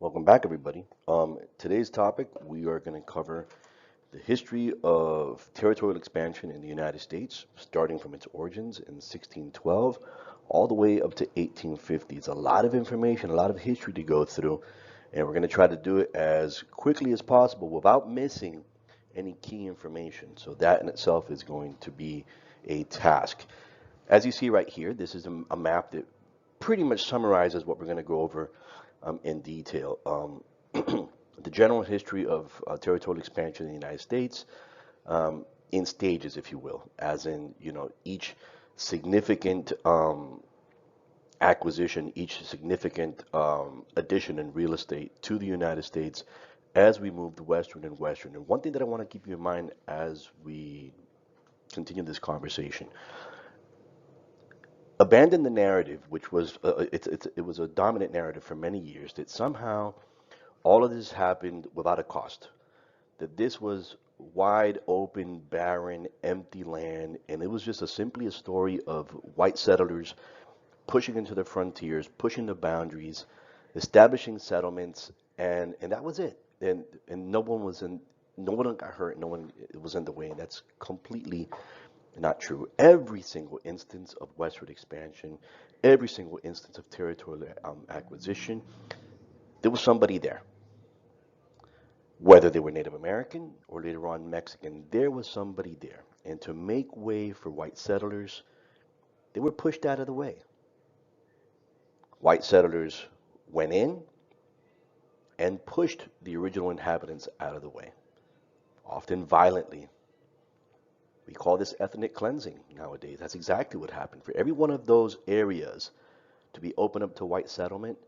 Welcome back, everybody. Today's topic, we are going to cover the history of territorial expansion in the United States, starting from its origins in 1612 all the way up to 1850. It's a lot of information, a lot of history to go through, and we're going to try to do it as quickly as possible without missing any key information. So that in itself is going to be a task. As you see right here, this is a map that pretty much summarizes what we're going to go over in detail. The general history of territorial expansion in the United States in stages, if you will, as in, each significant acquisition, each significant addition in real estate to the United States as we moved westward and westward. And one thing that I want to keep you in mind as we continue this conversation, abandon the narrative, which was it was a dominant narrative for many years, that somehow all of this happened without a cost, that this was wide open, barren, empty land, and it was just simply a story of white settlers pushing into the frontiers, pushing the boundaries, establishing settlements, and that was it. And no one got hurt, no one was in the way, and that's completely not true. Every single instance of westward expansion, every single instance of territorial acquisition, there was somebody there. Whether they were Native American or later on Mexican, there was somebody there. And to make way for white settlers, they were pushed out of the way. White settlers went in and pushed the original inhabitants out of the way, often violently. We call this ethnic cleansing nowadays. That's exactly what happened. For every one of those areas to be opened up to white settlement,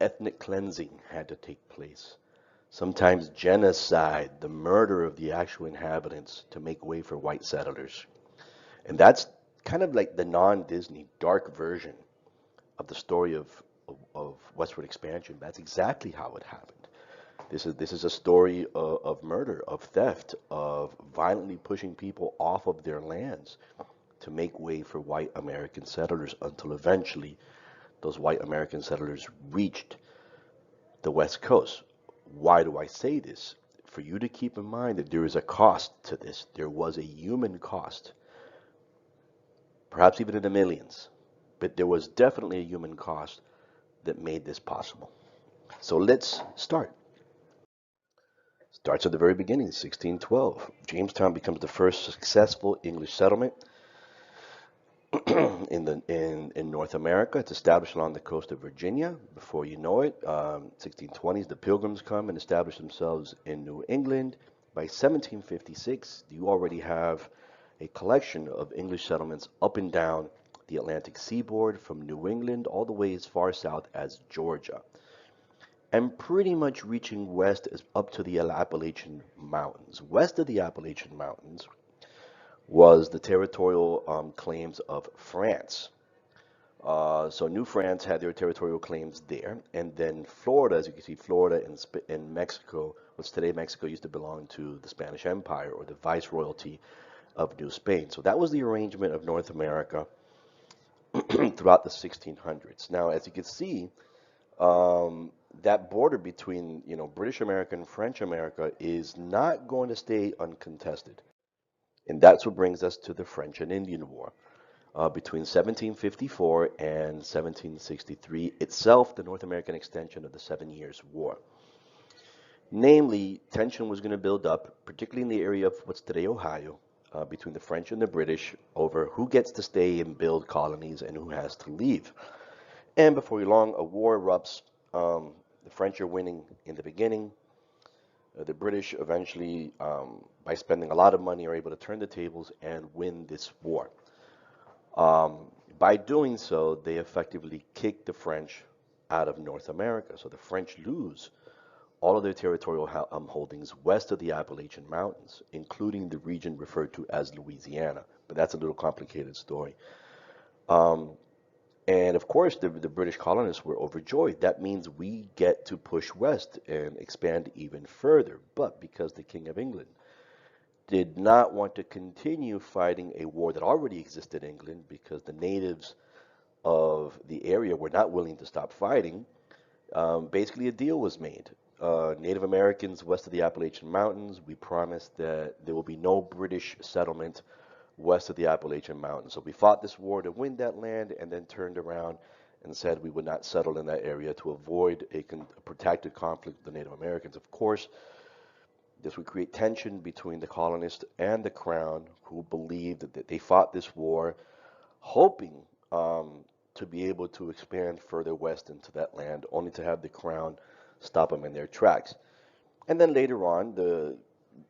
ethnic cleansing had to take place. Sometimes genocide, the murder of the actual inhabitants to make way for white settlers. And that's kind of like the non-Disney dark version of the story of westward expansion. That's exactly how it happened. This is a story of murder, of theft, of violently pushing people off of their lands to make way for white American settlers until eventually those white American settlers reached the West Coast. Why do I say this? For you to keep in mind that there is a cost to this. There was a human cost, perhaps even in the millions, but there was definitely a human cost that made this possible. So let's start. Starts at the very beginning, 1612. Jamestown becomes the first successful English settlement in North America. It's established along the coast of Virginia. Before you know it, 1620s, the Pilgrims come and establish themselves in New England. By 1756, you already have a collection of English settlements up and down the Atlantic seaboard from New England all the way as far south as Georgia, and pretty much reaching west up to the Appalachian Mountains. West of the Appalachian Mountains was the territorial claims of France. So New France had their territorial claims there, and then Florida, as you can see, Florida and Mexico, which today Mexico used to belong to the Spanish Empire or the Viceroyalty of New Spain. So that was the arrangement of North America throughout the 1600s. Now, as you can see, that border between, British America and French America is not going to stay uncontested. And that's what brings us to the French and Indian War between 1754 and 1763, itself the North American extension of the 7 Years' War. Namely, tension was going to build up, particularly in the area of what's today Ohio, between the French and the British over who gets to stay and build colonies and who has to leave. And before long, a war erupts. The French are winning in the beginning. The British eventually, by spending a lot of money, are able to turn the tables and win this war. By doing so, they effectively kick the French out of North America. So the French lose all of their territorial holdings west of the Appalachian Mountains, including the region referred to as Louisiana. But that's a little complicated story. And of course, the British colonists were overjoyed. That means we get to push west and expand even further. But because the King of England did not want to continue fighting a war that already existed in England, because the natives of the area were not willing to stop fighting, Basically, a deal was made. Native Americans west of the Appalachian Mountains, we promised that there will be no British settlement west of the Appalachian Mountains. So we fought this war to win that land and then turned around and said we would not settle in that area to avoid a protracted conflict with the Native Americans. Of course, this would create tension between the colonists and the crown, who believed that they fought this war hoping to be able to expand further west into that land, only to have the crown stop them in their tracks. And then later on,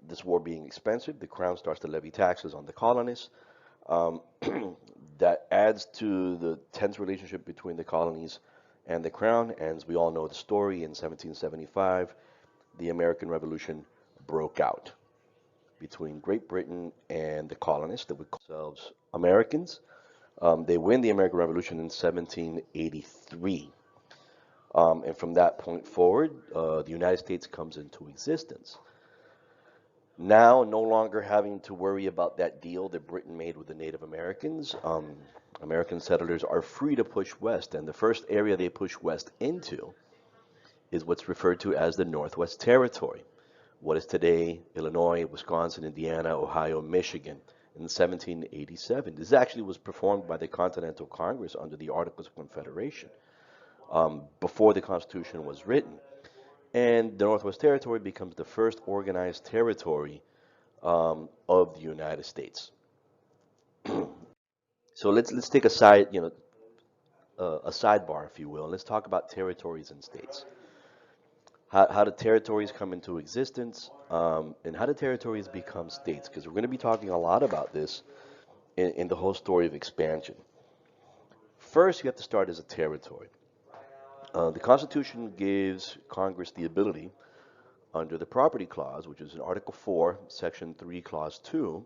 this war being expensive, the crown starts to levy taxes on the colonists. Um, that adds to the tense relationship between the colonies and the crown. And as we all know the story, in 1775, the American Revolution broke out between Great Britain and the colonists that would call themselves Americans. They win the American Revolution in 1783. And from that point forward, the United States comes into existence. Now, no longer having to worry about that deal that Britain made with the Native Americans, American settlers are free to push west. And the first area they push west into is what's referred to as the Northwest Territory. What is today Illinois, Wisconsin, Indiana, Ohio, Michigan. In 1787. This actually was performed by the Continental Congress under the Articles of Confederation before the Constitution was written. And the Northwest Territory becomes the first organized territory of the United States. So let's take a a sidebar, if you will, and let's talk about territories and states. How do territories come into existence, and how do territories become states? Because we're going to be talking a lot about this in the whole story of expansion. First, you have to start as a territory. The Constitution gives Congress the ability, under the Property Clause, which is in Article 4, Section 3, Clause 2,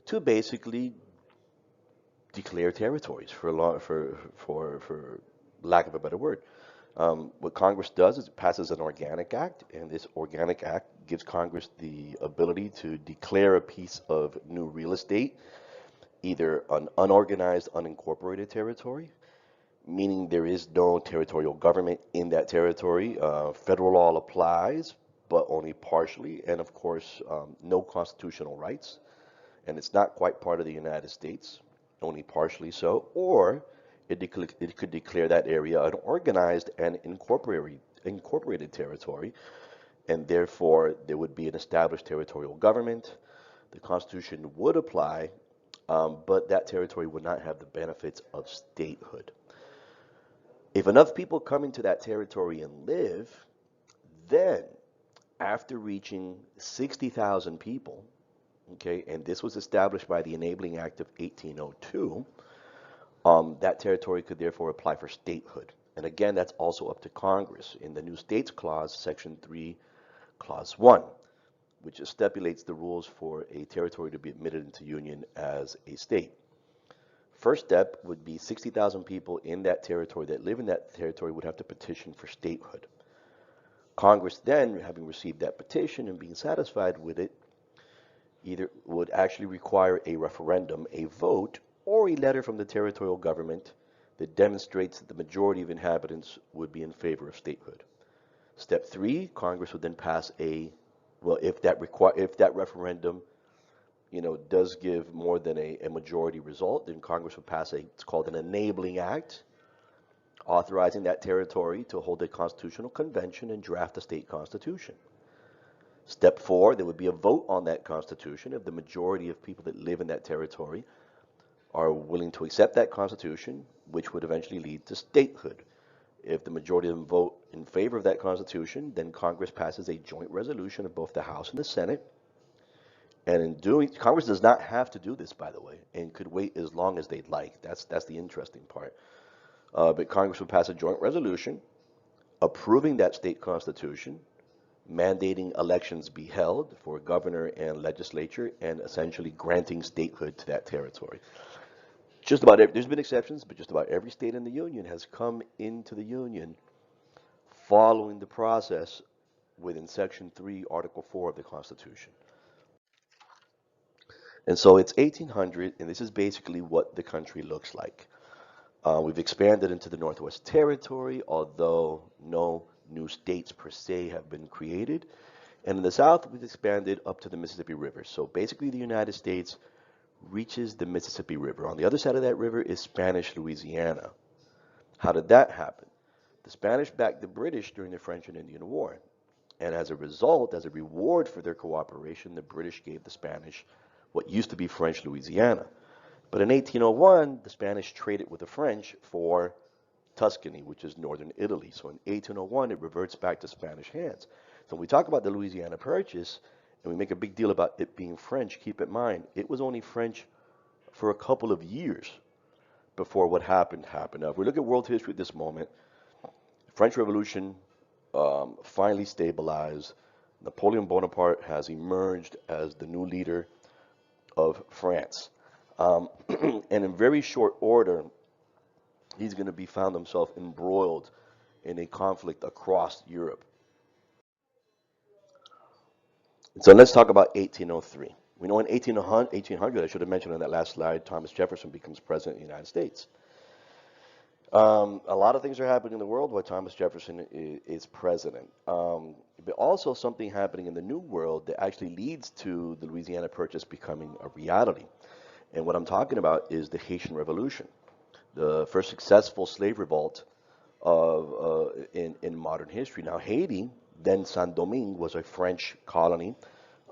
to basically declare territories, for lack of a better word. What Congress does is it passes an organic act, and this organic act gives Congress the ability to declare a piece of new real estate, either an unorganized, unincorporated territory, meaning there is no territorial government in that territory. Federal law applies, but only partially, and of course, no constitutional rights, and it's not quite part of the United States, only partially so, or it could declare that area an organized and incorporated territory, and therefore there would be an established territorial government. The Constitution would apply, but that territory would not have the benefits of statehood. If enough people come into that territory and live, then after reaching 60,000 people, okay, and this was established by the Enabling Act of 1802, that territory could therefore apply for statehood. And again, that's also up to Congress in the New States Clause, Section 3, Clause 1, which stipulates the rules for a territory to be admitted into union as a state. First step would be 60,000 people in that territory that live in that territory would have to petition for statehood. Congress then, having received that petition and being satisfied with it, either would actually require a referendum, a vote, or a letter from the territorial government that demonstrates that the majority of inhabitants would be in favor of statehood. Step 3, Congress would then pass if that referendum does give more than a majority result, then Congress would pass it's called an enabling act, authorizing that territory to hold a constitutional convention and draft a state constitution. Step 4, there would be a vote on that constitution if the majority of people that live in that territory are willing to accept that constitution, which would eventually lead to statehood. If the majority of them vote in favor of that constitution, then Congress passes a joint resolution of both the House and the Senate. And in doing, Congress does not have to do this, by the way, and could wait as long as they'd like. That's the interesting part. But Congress would pass a joint resolution approving that state constitution, mandating elections be held for governor and legislature, and essentially granting statehood to that territory. There's been exceptions, but just about every state in the Union has come into the Union following the process within Section 3, Article 4 of the Constitution. And so it's 1800, and this is basically what the country looks like. We've expanded into the Northwest Territory, although no new states per se have been created. And in the South, we've expanded up to the Mississippi River. So basically, the United States reaches the Mississippi River. On the other side of that river is Spanish Louisiana. How did that happen? The Spanish backed the British during the French and Indian War. And as a result, as a reward for their cooperation, the British gave the Spanish what used to be French Louisiana. But in 1801, the Spanish traded with the French for Tuscany, which is northern Italy. So in 1801, it reverts back to Spanish hands. So when we talk about the Louisiana Purchase, and we make a big deal about it being French, keep in mind, it was only French for a couple of years before what happened happened. Now, if we look at world history at this moment, the French Revolution finally stabilized. Napoleon Bonaparte has emerged as the new leader of France. And in very short order, he's going to be found himself embroiled in a conflict across Europe. So let's talk about 1803. We know in 1800, I should have mentioned on that last slide, Thomas Jefferson becomes president of the United States. A lot of things are happening in the world while Thomas Jefferson is president. But also something happening in the New World that actually leads to the Louisiana Purchase becoming a reality. And what I'm talking about is the Haitian Revolution, the first successful slave revolt in modern history. Now, Haiti, then Saint-Domingue, was a French colony.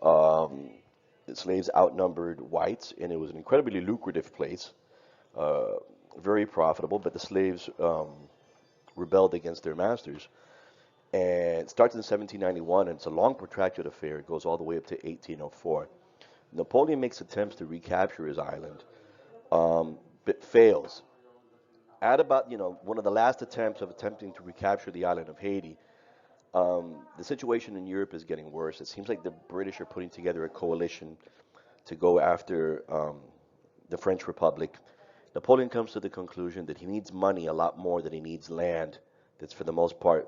The slaves outnumbered whites, and it was an incredibly lucrative place, very profitable. But the slaves rebelled against their masters, and it starts in 1791, and it's a long, protracted affair. It goes all the way up to 1804. Napoleon makes attempts to recapture his island, but fails. At about, one of the last attempts of attempting to recapture the island of Haiti, the situation in Europe is getting worse. It seems like the British are putting together a coalition to go after the French Republic. Napoleon comes to the conclusion that he needs money a lot more than he needs land that's for the most part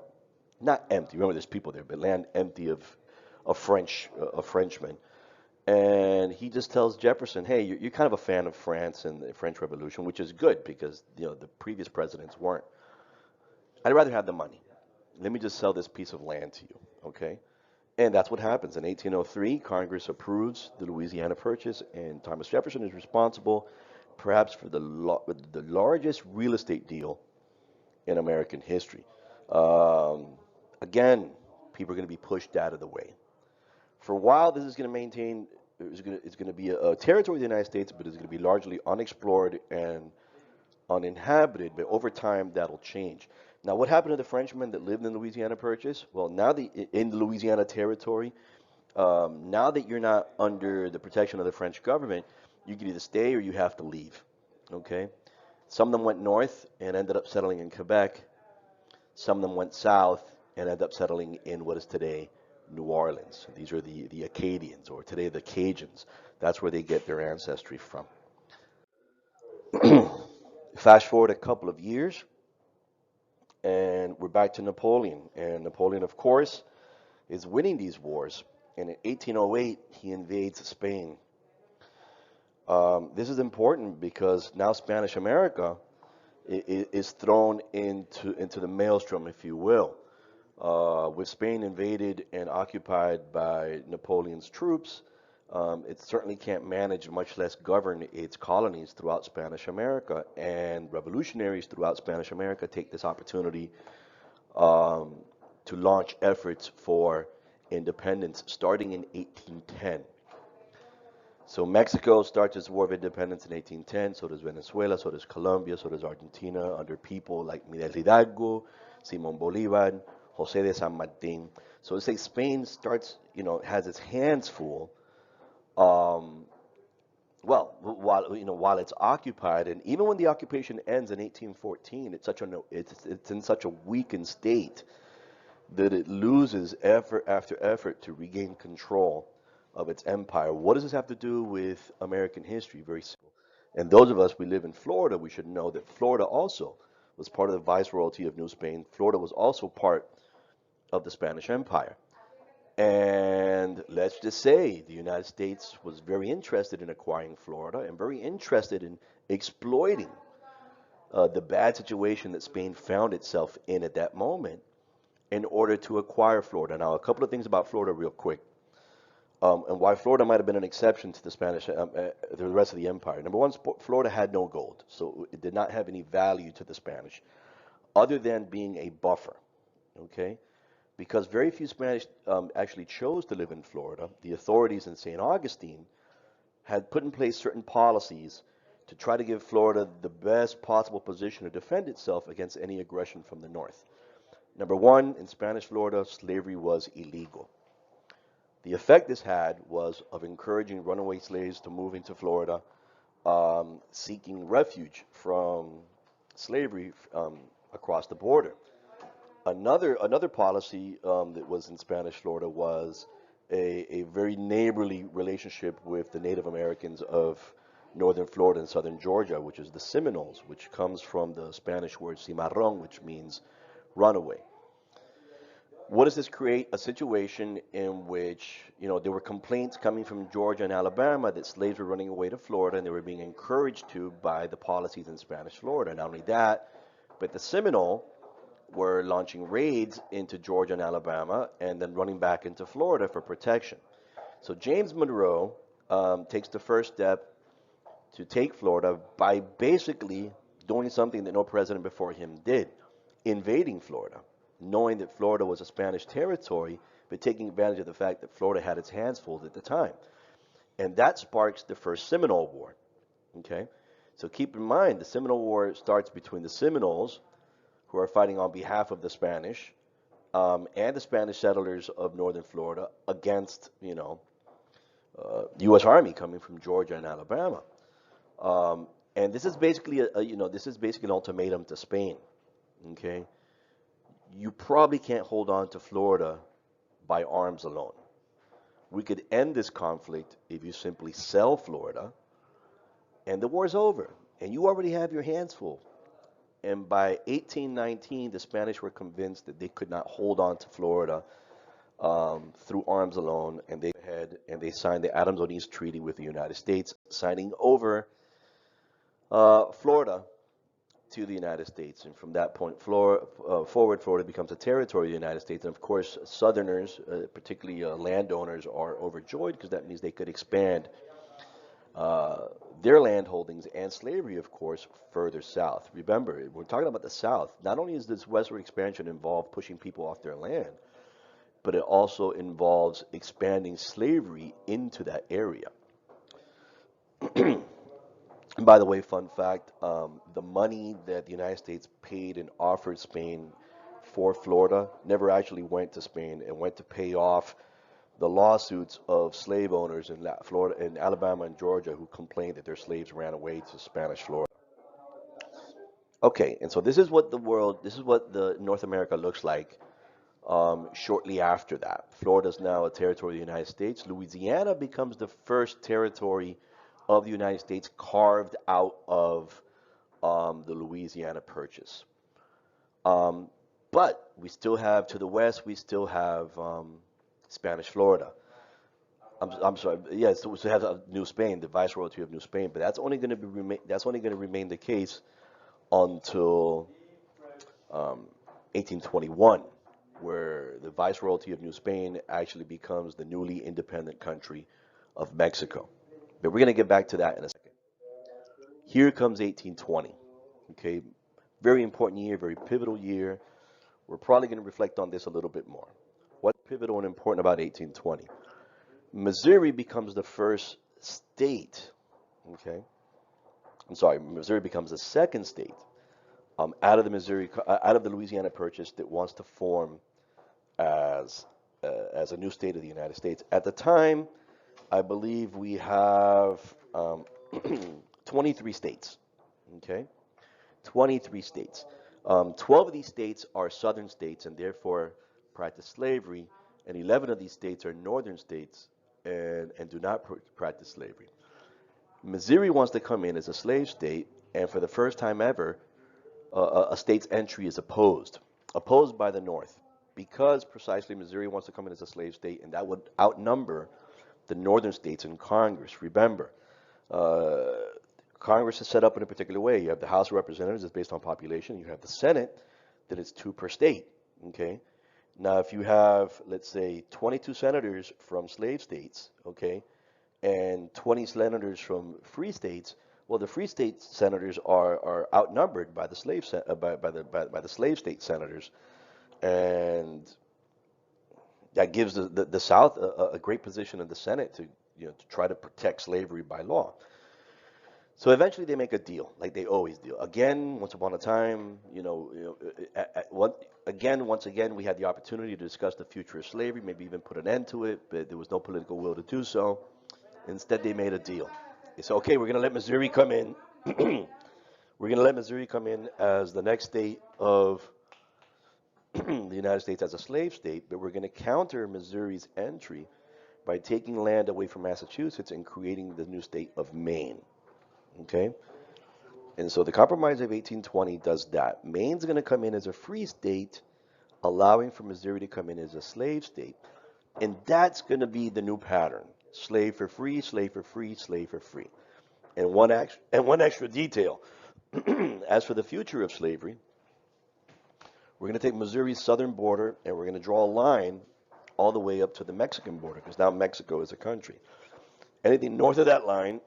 not empty. Remember, there's people there, but land empty of Frenchmen. And he just tells Jefferson, hey, you're kind of a fan of France and the French Revolution, which is good because the previous presidents weren't. I'd rather have the money. Let me just sell this piece of land to you, okay? And that's what happens. In 1803, Congress approves the Louisiana Purchase, and Thomas Jefferson is responsible perhaps for the largest real estate deal in American history. Again, people are going to be pushed out of the way. For a while, this is going to maintain, it's going to be a territory of the United States, but it's going to be largely unexplored and uninhabited. But over time, that'll change. Now, what happened to the Frenchmen that lived in the Louisiana Purchase? Well, now in the Louisiana Territory, now that you're not under the protection of the French government, you can either stay or you have to leave. Okay? Some of them went north and ended up settling in Quebec. Some of them went south and ended up settling in what is today New Orleans. These are the Acadians, or today the Cajuns. That's where they get their ancestry from. Fast forward a couple of years, and we're back to Napoleon. And Napoleon, of course, is winning these wars. And in 1808, he invades Spain. This is important because now Spanish America is thrown into the maelstrom, if you will. With Spain invaded and occupied by Napoleon's troops, it certainly can't manage, much less govern its colonies throughout Spanish America. And revolutionaries throughout Spanish America take this opportunity to launch efforts for independence starting in 1810. So Mexico starts its war of independence in 1810, so does Venezuela, so does Colombia, so does Argentina, under people like Miguel Hidalgo, Simón Bolívar, José de San Martín. So let's say Spain starts, has its hands full, while it's occupied, and even when the occupation ends in 1814, it's in such a weakened state that it loses effort after effort to regain control of its empire. What does this have to do with American history? Very simple. And those of us, we live in Florida, we should know that Florida also was part of the Viceroyalty of New Spain. Florida was also part of the Spanish Empire. And let's just say the United States was very interested in acquiring Florida and very interested in exploiting the bad situation that Spain found itself in at that moment in order to acquire Florida. Now, a couple of things about Florida real quick, and why Florida might have been an exception to the Spanish, the rest of the empire. Number one, Florida had no gold, so it did not have any value to the Spanish, other than being a buffer, okay? Because very few Spanish actually chose to live in Florida. The authorities in St. Augustine had put in place certain policies to try to give Florida the best possible position to defend itself against any aggression from the north. Number one, in Spanish Florida, slavery was illegal. The effect this had was of encouraging runaway slaves to move into Florida, seeking refuge from slavery across the border. Another policy that was in Spanish Florida was a very neighborly relationship with the Native Americans of northern Florida and southern Georgia, which is the Seminoles, which comes from the Spanish word cimarrón, which means runaway. What does this create? A situation in which, there were complaints coming from Georgia and Alabama that slaves were running away to Florida, and they were being encouraged to by the policies in Spanish Florida. Not only that, but the Seminole were launching raids into Georgia and Alabama and then running back into Florida for protection. So James Monroe takes the first step to take Florida by basically doing something that no president before him did, invading Florida, knowing that Florida was a Spanish territory, but taking advantage of the fact that Florida had its hands full at the time. And that sparks the first Seminole War, okay? So keep in mind, the Seminole War starts between the Seminoles, who are fighting on behalf of the Spanish, and the Spanish settlers of northern Florida against, U.S. Army coming from Georgia and Alabama. And this is basically an ultimatum to Spain, okay? You probably can't hold on to Florida by arms alone. We could end this conflict if you simply sell Florida, and the war's over, and you already have your hands full. And by 1819, the Spanish were convinced that they could not hold on to Florida through arms alone, and they signed the Adams-Onis Treaty with the United States, signing over Florida to the United States. And from that point forward, Florida becomes a territory of the United States. And of course, Southerners, particularly landowners, are overjoyed because that means they could expand their land holdings and slavery, of course, further south. Remember, we're talking about the South. Not only is this westward expansion involved pushing people off their land, but it also involves expanding slavery into that area. And by the way, fun fact, the money that the United States paid and offered Spain for Florida never actually went to Spain. It went to pay off the lawsuits of slave owners in Florida, in Alabama and Georgia, who complained that their slaves ran away to Spanish Florida. Okay, and so this is what the North America looks like shortly after that. Florida is now a territory of the United States. Louisiana becomes the first territory of the United States carved out of the Louisiana Purchase. But we still have, to the west, we still have Spanish Florida. I'm sorry. Yes, so we have New Spain, the Viceroyalty of New Spain, but that's only going to remain the case until 1821, where the Viceroyalty of New Spain actually becomes the newly independent country of Mexico. But we're going to get back to that in a second. Here comes 1820. Okay, very important year, very pivotal year. We're probably going to reflect on this a little bit more. What's pivotal and important about 1820? Missouri becomes the first state, okay? I'm sorry, Missouri becomes the second state out of the Louisiana Purchase that wants to form as a new state of the United States. At the time, I believe we have 23 states, okay? 23 states. 12 of these states are southern states and therefore practice slavery, and 11 of these states are northern states and do not practice slavery. Missouri wants to come in as a slave state, and for the first time ever, a state's entry is opposed by the North, because precisely Missouri wants to come in as a slave state, and that would outnumber the northern states in Congress. Remember, Congress is set up in a particular way. You have the House of Representatives that's based on population. You have the Senate that is 2 per state. Okay. Now, if you have, let's say, 22 senators from slave states, okay, and 20 senators from free states, well, the free state senators are outnumbered by the by the slave state senators, and that gives the South a great position in the Senate to to try to protect slavery by law. So eventually they make a deal, like they always do. Again, once upon a time, once again, we had the opportunity to discuss the future of slavery, maybe even put an end to it, but there was no political will to do so. Instead, they made a deal. They said, okay, we're going to let Missouri come in. We're going to let Missouri come in as the next state of the United States as a slave state, but we're going to counter Missouri's entry by taking land away from Massachusetts and creating the new state of Maine. Okay? And so the Compromise of 1820 does that. Maine's going to come in as a free state, allowing for Missouri to come in as a slave state. And that's going to be the new pattern. Slave for free, slave for free, slave for free. And one extra detail. As for the future of slavery, we're going to take Missouri's southern border and we're going to draw a line all the way up to the Mexican border, because now Mexico is a country. Anything north of that line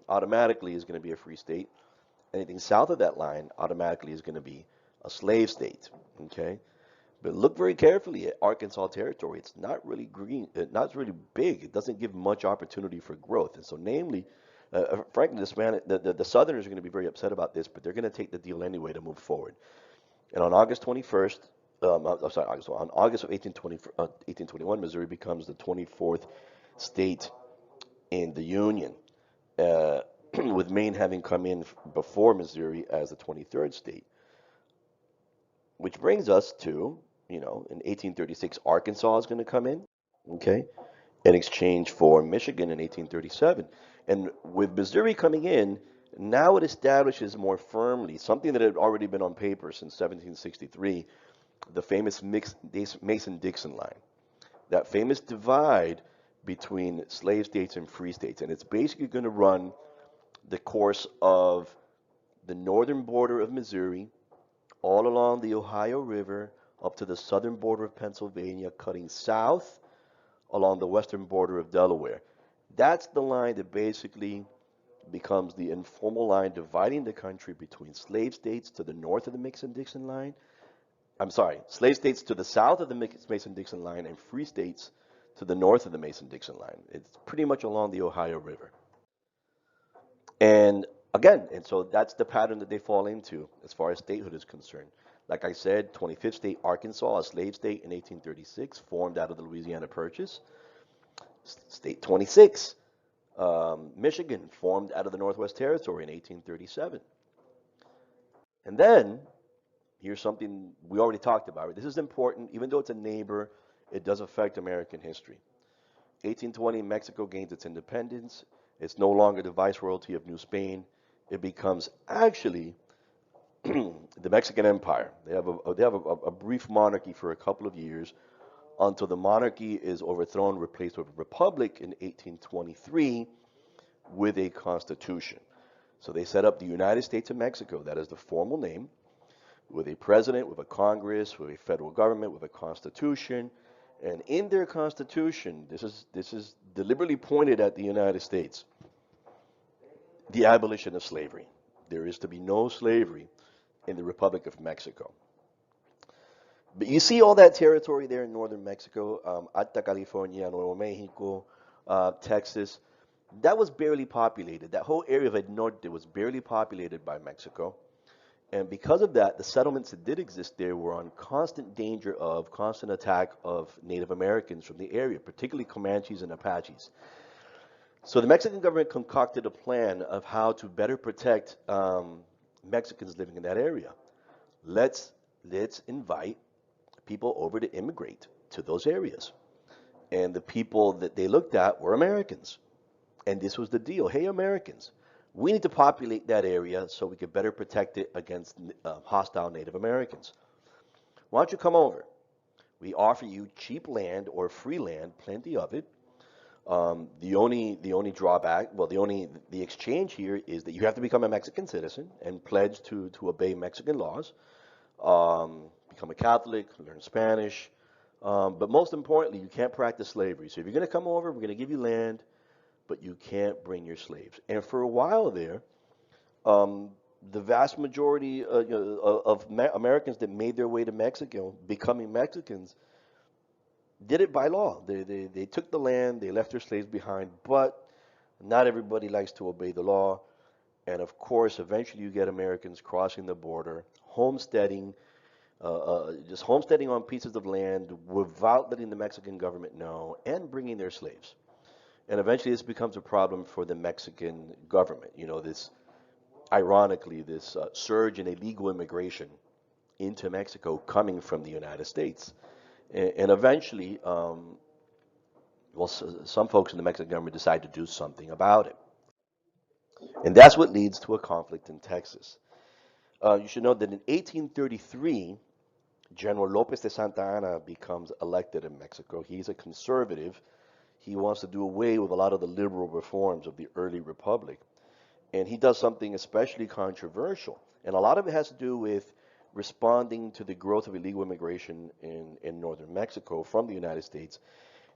automatically is going to be a free state. Anything south of that line automatically is going to be a slave state. Okay? But look very carefully at Arkansas Territory. It's not really green, not really big. It doesn't give much opportunity for growth. And so, namely, frankly, the Southerners are going to be very upset about this, but they're going to take the deal anyway to move forward. And on August 21st, on August of 1821, Missouri becomes the 24th state in the Union, with Maine having come in before Missouri as the 23rd state. Which brings us to, in 1836, Arkansas is going to come in, okay, in exchange for Michigan in 1837. And with Missouri coming in, now it establishes more firmly something that had already been on paper since 1763, the famous Mason-Dixon line, that famous divide between slave states and free states. And it's basically going to run the course of the northern border of Missouri, all along the Ohio River, up to the southern border of Pennsylvania, cutting south along the western border of Delaware. That's the line that basically becomes the informal line dividing the country between slave states to the north of the Mason-Dixon line. I'm sorry, slave states to the south of the Mason-Dixon line and free states to the north of the Mason-Dixon line. It's pretty much along the Ohio River. And so that's the pattern that they fall into as far as statehood is concerned. Like I said, 25th state Arkansas, a slave state in 1836, formed out of the Louisiana Purchase. State 26, Michigan, formed out of the Northwest Territory in 1837. And then, here's something we already talked about. This is important. Even though it's a neighbor, it does affect American history. 1820, Mexico gains its independence. It's no longer the viceroyalty of New Spain. It becomes actually the Mexican Empire. They have a brief monarchy for a couple of years until the monarchy is overthrown, replaced with a republic in 1823 with a constitution. So they set up the United States of Mexico. That is the formal name, with a president, with a Congress, with a federal government, with a constitution. And in their constitution, this is deliberately pointed at the United States, the abolition of slavery. There is to be no slavery in the Republic of Mexico. But you see all that territory there in northern Mexico, Alta California, Nuevo Mexico, Texas, that was barely populated. That whole area of El Norte was barely populated by Mexico. And because of that, the settlements that did exist there were on constant danger of constant attack of Native Americans from the area, particularly Comanches and Apaches. So the Mexican government concocted a plan of how to better protect Mexicans living in that area. Let's invite people over to immigrate to those areas. And the people that they looked at were Americans. And this was the deal. Hey, Americans, we need to populate that area so we can better protect it against hostile Native Americans. Why don't you come over? We offer you cheap land or free land, plenty of it, The only drawback, well, the exchange here is that you have to become a Mexican citizen and pledge to obey Mexican laws, become a Catholic, learn Spanish, but most importantly, you can't practice slavery. So if you're going to come over, we're going to give you land, but you can't bring your slaves. And for a while there, um, the vast majority of Americans that made their way to Mexico, becoming Mexicans, did it by law. They took the land, they left their slaves behind, but not everybody likes to obey the law. And of course, eventually you get Americans crossing the border, homesteading, just homesteading on pieces of land without letting the Mexican government know, and bringing their slaves. And eventually this becomes a problem for the Mexican government. Ironically, this surge in illegal immigration into Mexico coming from the United States. And eventually, some folks in the Mexican government decide to do something about it. And that's what leads to a conflict in Texas. You should know that in 1833, General Lopez de Santa Ana becomes elected in Mexico. He's a conservative. He wants to do away with a lot of the liberal reforms of the early republic. And he does something especially controversial. And a lot of it has to do with responding to the growth of illegal immigration in northern Mexico from the United States.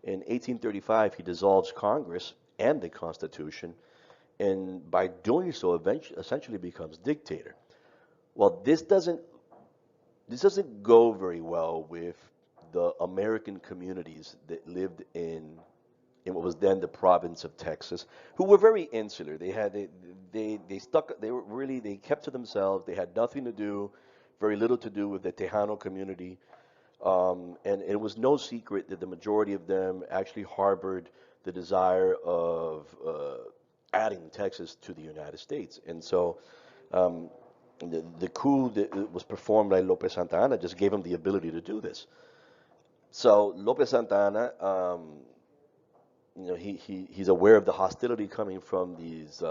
In 1835, he dissolves Congress and the Constitution, and by doing so, essentially becomes dictator. Well, this doesn't go very well with the American communities that lived in what was then the province of Texas, who were very insular. They kept to themselves. They had nothing to do, very little to do with the Tejano community. And it was no secret that the majority of them actually harbored the desire of adding Texas to the United States. And so um, the coup that was performed by Lopez Santa Ana just gave him the ability to do this. So Lopez Santa Ana, he's aware of the hostility coming from these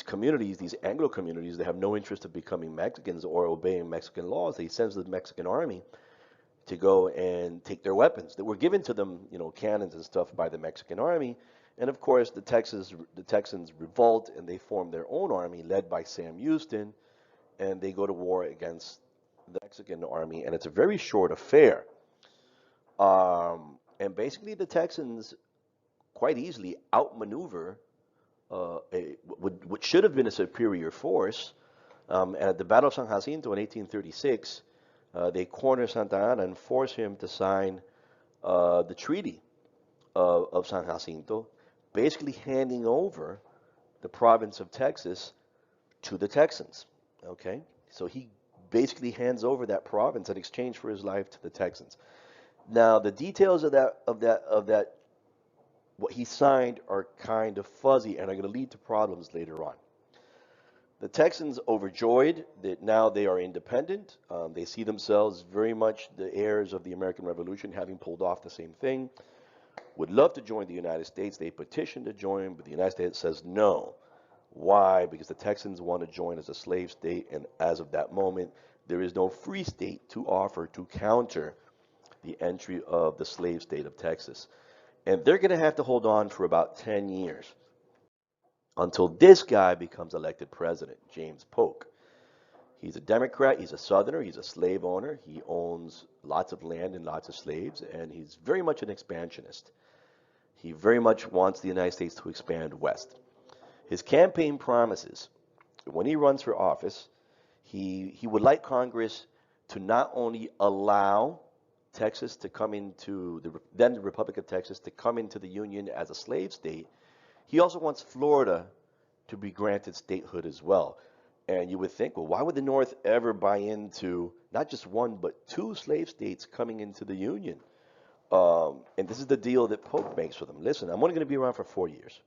communities, these Anglo communities. They have no interest in becoming Mexicans or obeying Mexican laws. He sends the Mexican army to go and take their weapons that were given to them, cannons and stuff by the Mexican army. And of course, the Texans revolt and they form their own army led by Sam Houston, and they go to war against the Mexican army, and it's a very short affair. And basically, the Texans quite easily outmaneuver what should have been a superior force. At the Battle of San Jacinto in 1836, they corner Santa Ana and force him to sign the Treaty of San Jacinto, basically handing over the province of Texas to the Texans. Okay, so he basically hands over that province in exchange for his life to the Texans. Now, the details of that, what he signed are kind of fuzzy and are going to lead to problems later on. The Texans, overjoyed that now they are independent, they see themselves very much the heirs of the American Revolution, having pulled off the same thing, would love to join the United States. They petition to join, but the United States says no. Why? Because the Texans want to join as a slave state, and as of that moment, there is no free state to offer to counter the entry of the slave state of Texas. And they're going to have to hold on for about 10 years until this guy becomes elected president, James Polk. He's a Democrat, he's a Southerner, he's a slave owner, he owns lots of land and lots of slaves, and he's very much an expansionist. He very much wants the United States to expand west. His campaign promises, when he runs for office, he would like Congress to not only allow Texas to come into the Republic of Texas to come into the Union as a slave state, he also wants Florida to be granted statehood as well. And you would think, well, why would the North ever buy into not just one, but two slave states coming into the Union? And this is the deal that Polk makes with them. Listen, I'm only going to be around for 4 years.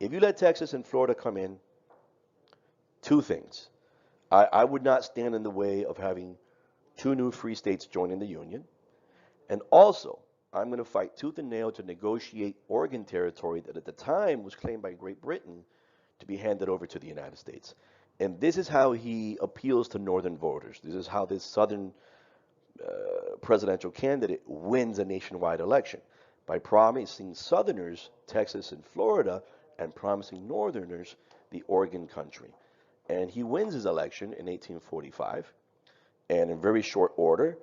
If you let Texas and Florida come in, two things. I would not stand in the way of having two new free states joining the Union. And also, I'm going to fight tooth and nail to negotiate Oregon territory that at the time was claimed by Great Britain to be handed over to the United States. And this is how he appeals to northern voters. This is how this southern presidential candidate wins a nationwide election, by promising Southerners Texas and Florida and promising Northerners the Oregon country. And he wins his election in 1845. And in very short order,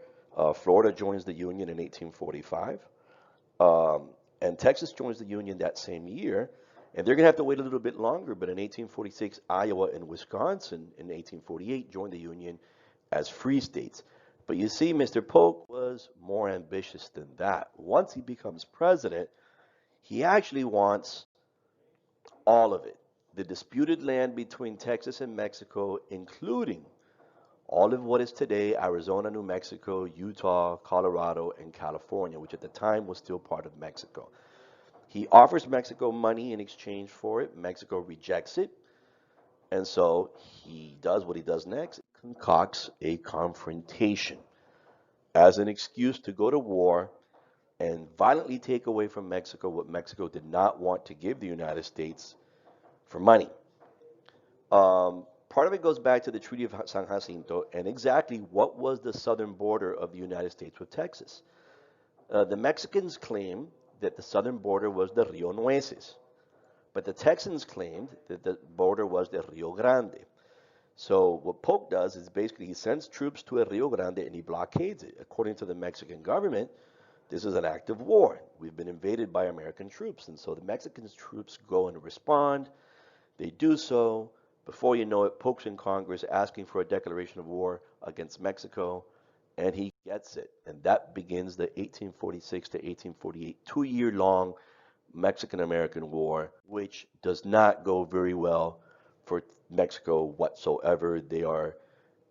Florida joins the Union in 1845. Um, and Texas joins the Union that same year. And they're going to have to wait a little bit longer. But in 1846, Iowa and Wisconsin in 1848 joined the Union as free states. But you see, Mr. Polk was more ambitious than that. Once he becomes president, he actually wants all of it. The disputed land between Texas and Mexico, including all of what is today Arizona, New Mexico, Utah, Colorado, and California, which at the time was still part of Mexico. He offers Mexico money in exchange for it. Mexico rejects it. And so he does what he does next, concocts a confrontation as an excuse to go to war and violently take away from Mexico what Mexico did not want to give the United States for money. Part of it goes back to the Treaty of San Jacinto and exactly what was the southern border of the United States with Texas. The Mexicans claimed that the southern border was the Rio Nueces, but the Texans claimed that the border was the Rio Grande. So what Polk does is basically he sends troops to Rio Grande and he blockades it. According to the Mexican government, this is an act of war. We've been invaded by American troops. And so the Mexican troops go and respond. They do so. Before you know it, Polk's in Congress asking for a declaration of war against Mexico, and he gets it. And that begins the 1846 to 1848 two-year-long Mexican-American War, which does not go very well for Mexico whatsoever. They are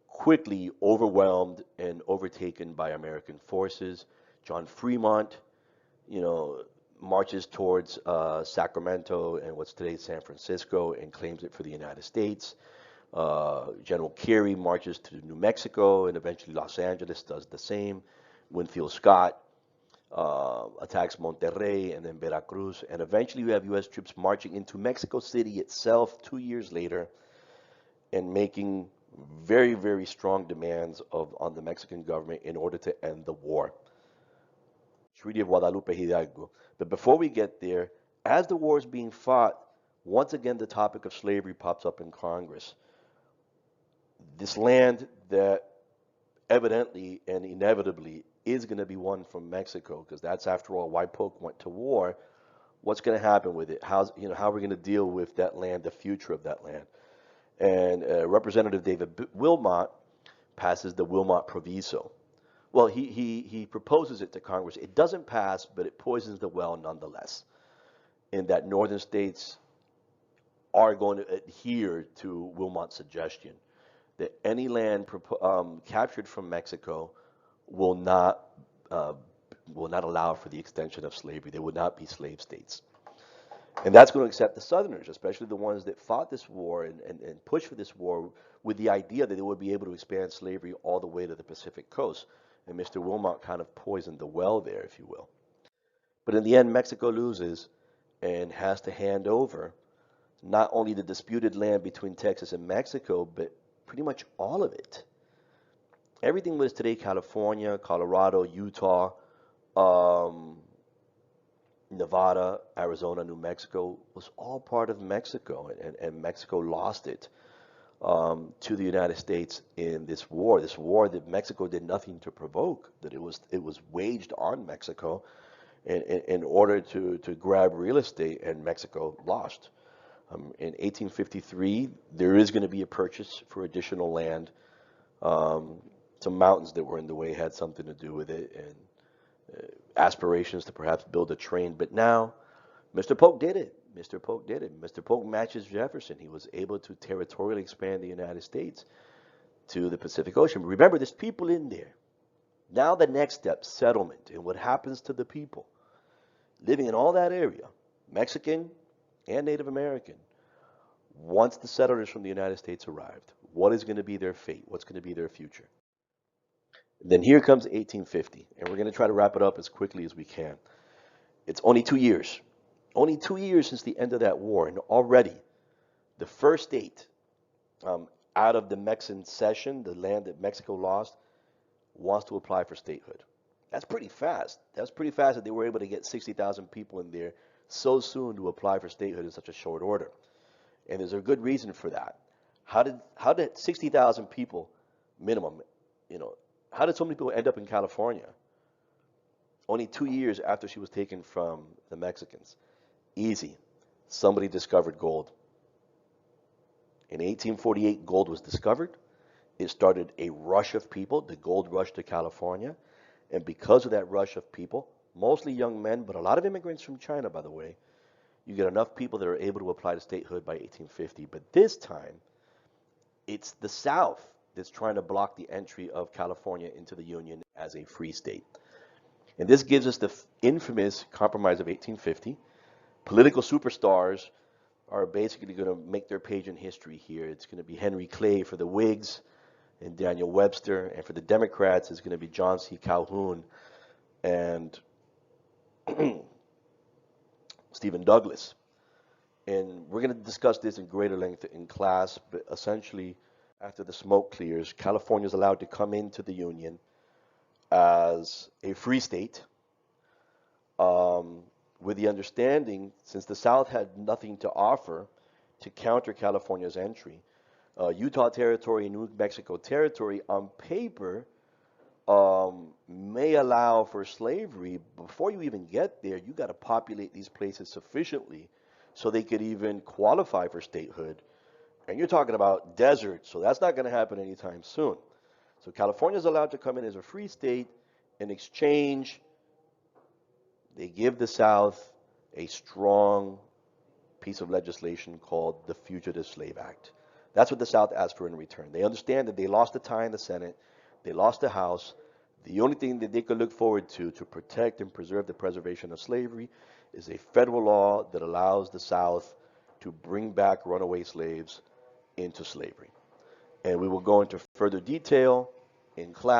quickly overwhelmed and overtaken by American forces. John Fremont, marches towards Sacramento and what's today San Francisco and claims it for the United States. General Carey marches to New Mexico and eventually Los Angeles does the same. Winfield Scott attacks Monterrey and then Veracruz. And eventually we have U.S. troops marching into Mexico City itself 2 years later and making very, very strong demands on the Mexican government in order to end the war. Treaty of Guadalupe Hidalgo. But before we get there, as the war is being fought, once again the topic of slavery pops up in Congress. This land that evidently and inevitably is going to be won from Mexico, because that's after all why Polk went to war. What's going to happen with it? How are we going to deal with that land, the future of that land? And Representative David Wilmot passes the Wilmot Proviso. Well, he proposes it to Congress. It doesn't pass, but it poisons the well nonetheless, in that northern states are going to adhere to Wilmot's suggestion that any land captured from Mexico will not allow for the extension of slavery. They would not be slave states. And that's going to accept the Southerners, especially the ones that fought this war and pushed for this war with the idea that they would be able to expand slavery all the way to the Pacific coast. And Mr. Wilmot kind of poisoned the well there, if you will. But in the end, Mexico loses and has to hand over not only the disputed land between Texas and Mexico, but pretty much all of it. Everything was today California, Colorado, Utah, Nevada, Arizona, New Mexico was all part of Mexico, and Mexico lost it to the United States in this war that Mexico did nothing to provoke, that it was waged on Mexico in order to grab real estate, and Mexico lost. In 1853, there is going to be a purchase for additional land. Some mountains that were in the way had something to do with it, and aspirations to perhaps build a train. But now, Mr. Polk did it. Mr. Polk did it. Mr. Polk matches Jefferson. He was able to territorially expand the United States to the Pacific Ocean. Remember, there's people in there. Now the next step, settlement, and what happens to the people living in all that area, Mexican and Native American. Once the settlers from the United States arrived, what is going to be their fate? What's going to be their future? And then here comes 1850, and we're going to try to wrap it up as quickly as we can. It's only 2 years. Only 2 years since the end of that war, and already the first state out of the Mexican cession, the land that Mexico lost, wants to apply for statehood. That's pretty fast. That's pretty fast that they were able to get 60,000 people in there so soon to apply for statehood in such a short order. And there's a good reason for that. How did 60,000 people minimum, you know, how did so many people end up in California only 2 years after she was taken from the Mexicans? Easy. Somebody discovered gold. In 1848, gold was discovered. It started a rush of people, the gold rush to California. And because of that rush of people, mostly young men, but a lot of immigrants from China, by the way, you get enough people that are able to apply to statehood by 1850. But this time, it's the South that's trying to block the entry of California into the Union as a free state. And this gives us the infamous Compromise of 1850. Political superstars are basically going to make their page in history here. It's going to be Henry Clay for the Whigs and Daniel Webster, and for the Democrats, it's going to be John C. Calhoun and Stephen Douglas. And we're going to discuss this in greater length in class, but essentially, after the smoke clears, California is allowed to come into the Union as a free state, with the understanding, since the South had nothing to offer to counter California's entry, Utah Territory and New Mexico Territory on paper may allow for slavery. Before you even get there, you got to populate these places sufficiently so they could even qualify for statehood. And you're talking about desert, so that's not going to happen anytime soon. So California is allowed to come in as a free state. In exchange, they give the South a strong piece of legislation called the Fugitive Slave Act. That's what the South asked for in return. They understand that they lost the tie in the Senate, they lost the House. The only thing that they could look forward to protect and preserve the preservation of slavery is a federal law that allows the South to bring back runaway slaves into slavery. And we will go into further detail in class.